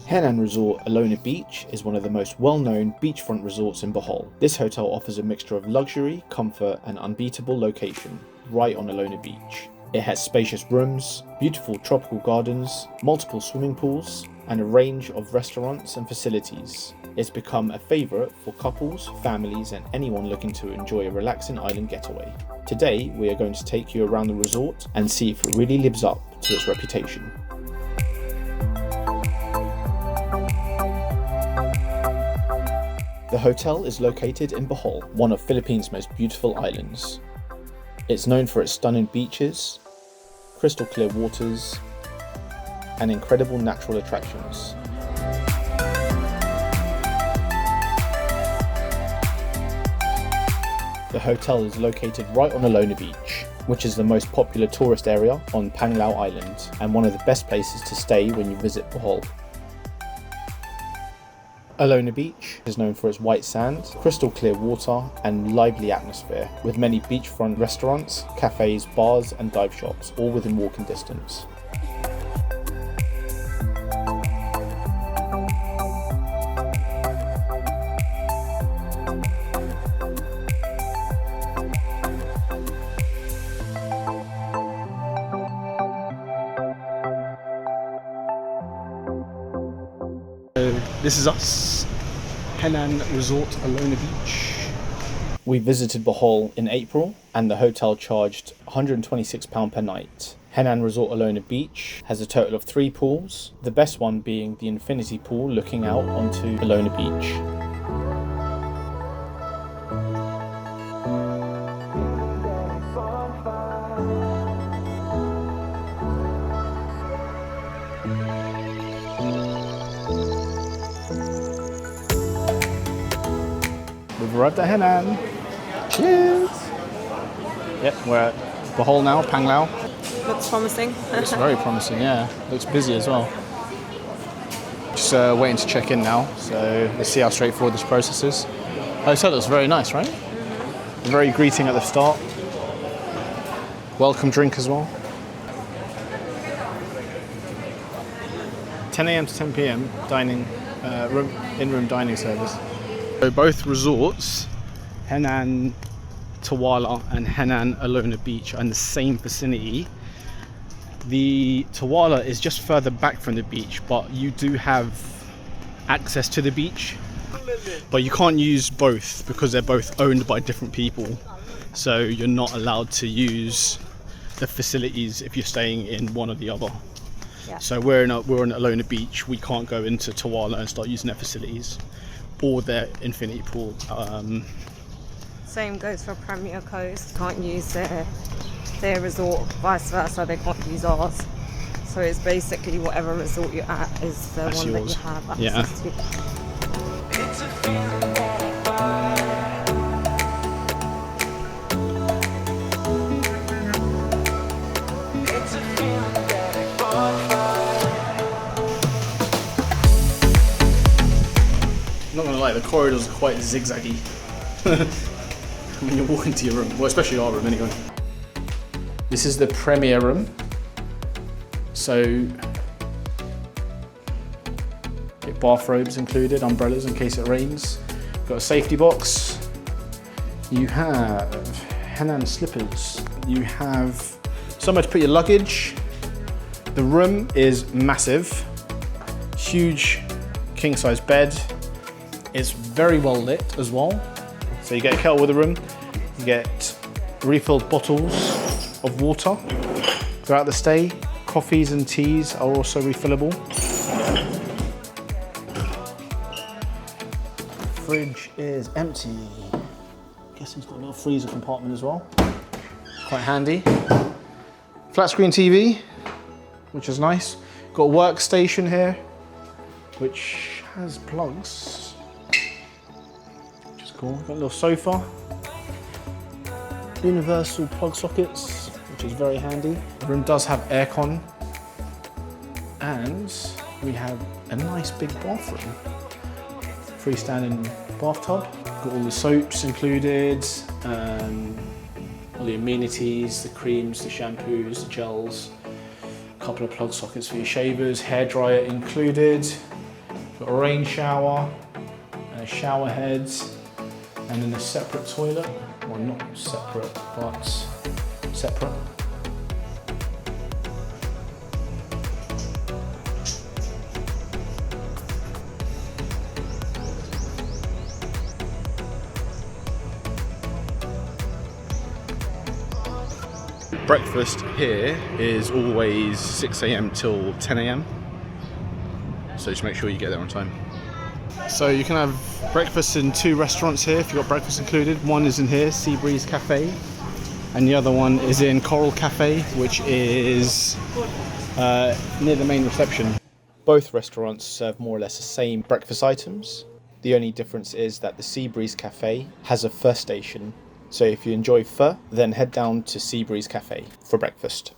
Henann Resort Alona Beach is one of the most well-known beachfront resorts in Bohol. This hotel offers a mixture of luxury, comfort and unbeatable location right on Alona Beach. It has spacious rooms, beautiful tropical gardens, multiple swimming pools and a range of restaurants and facilities. It's become a favourite for couples, families and anyone looking to enjoy a relaxing island getaway. Today we are going to take you around the resort and see if it really lives up to its reputation. The hotel is located in Bohol, one of Philippines' most beautiful islands. It's known for its stunning beaches, crystal clear waters, and incredible natural attractions. The hotel is located right on Alona Beach, which is the most popular tourist area on Panglao Island and one of the best places to stay when you visit Bohol. Alona Beach is known for its white sand, crystal clear water and lively atmosphere, with many beachfront restaurants, cafes, bars and dive shops, all within walking distance. This is us, Henann Resort Alona Beach. We visited Bohol in April and the hotel charged £126 per night. Henann Resort Alona Beach has a total of 3 pools, the best one being the infinity pool looking out onto Alona Beach. We've arrived at Henann. Cheers! Yep, we're at Bohol now, Panglao. Looks promising. Looks very promising, yeah. Looks busy as well. Just waiting to check in now, so let's see how straightforward this process is. Hotel looks very nice, right? Mm-hmm. Very greeting at the start. Welcome drink as well. 10 a.m. to 10 p.m. dining, in-room dining service. So both resorts, Henann Tawala and Henann Alona Beach, are in the same vicinity. The Tawala is just further back from the beach, but you do have access to the beach. But you can't use both because they're both owned by different people. So you're not allowed to use the facilities if you're staying in one or the other. Yeah. So we're on Alona Beach, we can't go into Tawala and start using their facilities or their infinity pool. Same goes for Premier Coast. Can't use their resort, vice versa, they can't use ours. So it's basically whatever resort you're at is the That's one yours. that you have access to. I'm not gonna lie, the corridors are quite zigzaggy when you walk into your room. Well, especially our room anyway. This is the premier room. So, get bathrobes included, umbrellas in case it rains. Got a safety box. You have Henann slippers. You have somewhere to put your luggage. The room is massive. Huge king-size bed. It's very well lit as well. So you get a kettle with a room, you get refilled bottles of water throughout the stay. Coffees and teas are also refillable. Fridge is empty. Guessing it's got a little freezer compartment as well. Quite handy. Flat screen TV, which is nice. Got a workstation here, which has plugs. Cool. Got a little sofa, universal plug sockets, which is very handy. The room does have aircon, and we have a nice big bathroom. Freestanding bathtub. Got all the soaps included, all the amenities, the creams, the shampoos, the gels. A couple of plug sockets for your shavers, hairdryer included. Got a rain shower, and a shower head, and then a separate toilet. Well, not separate, but separate. Breakfast here is always 6 a.m. till 10 a.m. So just make sure you get there on time. So you can have breakfast in 2 restaurants here if you've got breakfast included. One is in here, Sea Breeze Cafe, and the other one is in Coral Cafe, which is near the main reception. Both restaurants serve more or less the same breakfast items. The only difference is that the Sea Breeze Cafe has a pho station. So if you enjoy pho, then head down to Sea Breeze Cafe for breakfast.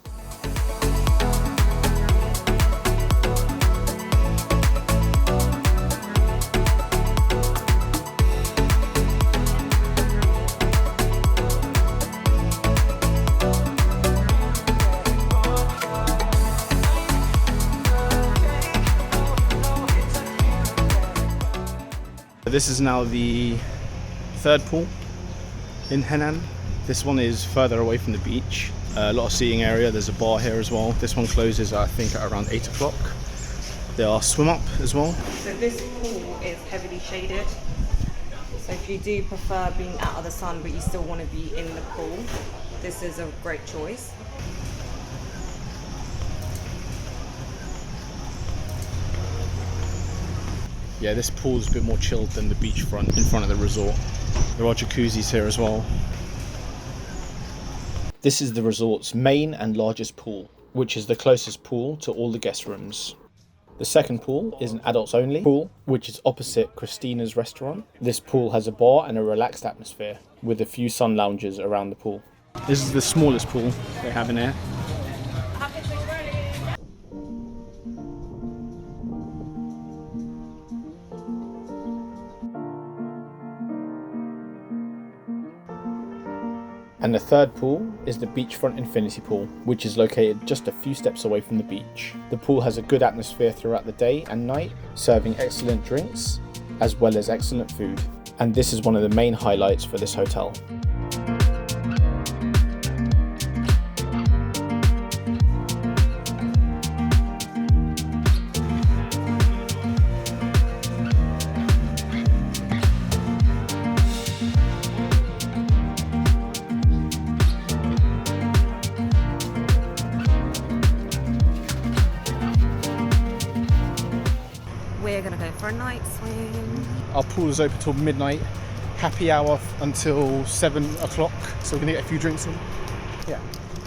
This is now the 3rd pool in Henann. This one is further away from the beach. A lot of seating area. There's a bar here as well. This one closes, I think, at around 8 o'clock. There are swim up as well. So this pool is heavily shaded. So if you do prefer being out of the sun but you still want to be in the pool, this is a great choice. Yeah, this pool is a bit more chilled than the beachfront in front of the resort. There are jacuzzis here as well. This is the resort's main and largest pool, which is the closest pool to all the guest rooms. The second pool is an adults only pool, which is opposite Christina's restaurant. This pool has a bar and a relaxed atmosphere, with a few sun lounges around the pool. This is the smallest pool they have in here. And the third pool is the beachfront infinity pool, which is located just a few steps away from the beach. The pool has a good atmosphere throughout the day and night, serving excellent drinks as well as excellent food. And this is one of the main highlights for this hotel. We're gonna go for a night swim. Our pool is open till midnight, happy hour until 7 o'clock, so we're gonna get a few drinks in. Yeah.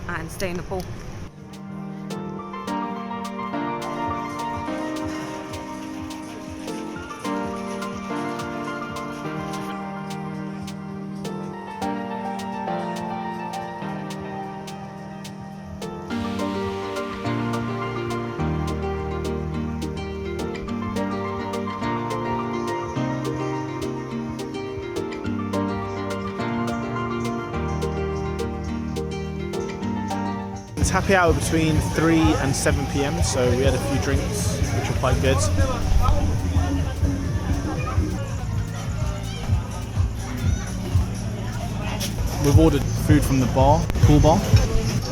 And stay in the pool. It's happy hour between 3 and 7 p.m, so we had a few drinks, which were quite good. We've ordered food from the pool bar.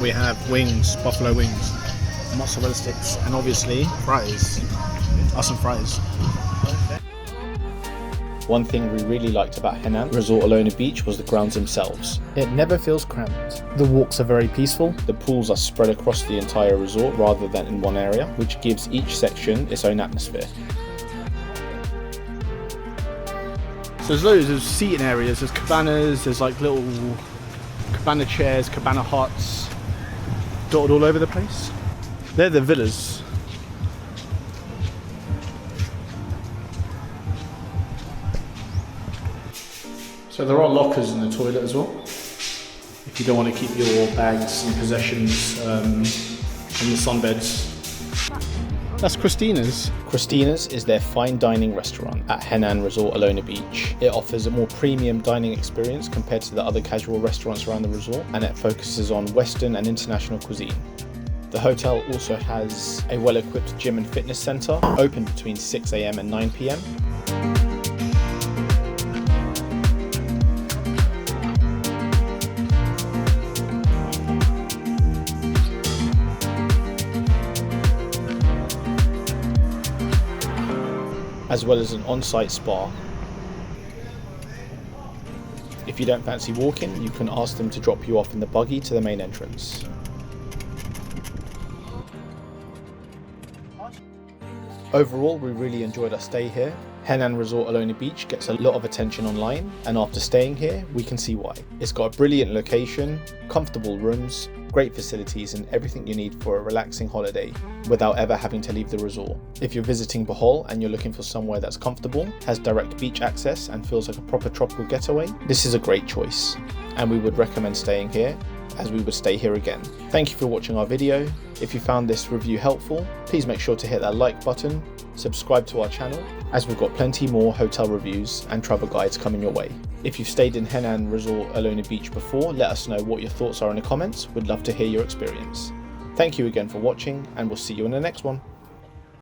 We have wings, buffalo wings, mozzarella sticks, and obviously fries. Us and fries. One thing we really liked about Henann Resort Alona Beach was the grounds themselves. It never feels cramped. The walks are very peaceful. The pools are spread across the entire resort rather than in one area, which gives each section its own atmosphere. So there's loads of seating areas. There's cabanas, there's like little cabana chairs, cabana huts, dotted all over the place. They're the villas. So there are lockers in the toilet as well, if you don't want to keep your bags and possessions on the sunbeds. That's Christina's. Christina's is their fine dining restaurant at Henann Resort Alona Beach. It offers a more premium dining experience compared to the other casual restaurants around the resort, and it focuses on Western and international cuisine. The hotel also has a well-equipped gym and fitness centre, open between 6 AM and 9 PM. As well as an on-site spa. If you don't fancy walking, you can ask them to drop you off in the buggy to the main entrance. Overall, we really enjoyed our stay here. Henann Resort Alona Beach gets a lot of attention online, and after staying here, we can see why. It's got a brilliant location, comfortable rooms, great facilities, and everything you need for a relaxing holiday without ever having to leave the resort. If you're visiting Bohol and you're looking for somewhere that's comfortable, has direct beach access, and feels like a proper tropical getaway, this is a great choice, and we would recommend staying here, as we would stay here again. Thank you for watching our video. If you found this review helpful, please make sure to hit that like button, subscribe to our channel, as we've got plenty more hotel reviews and travel guides coming your way. If you've stayed in Henann Resort Alona Beach before, let us know what your thoughts are in the comments. We'd love to hear your experience. Thank you again for watching, and we'll see you in the next one.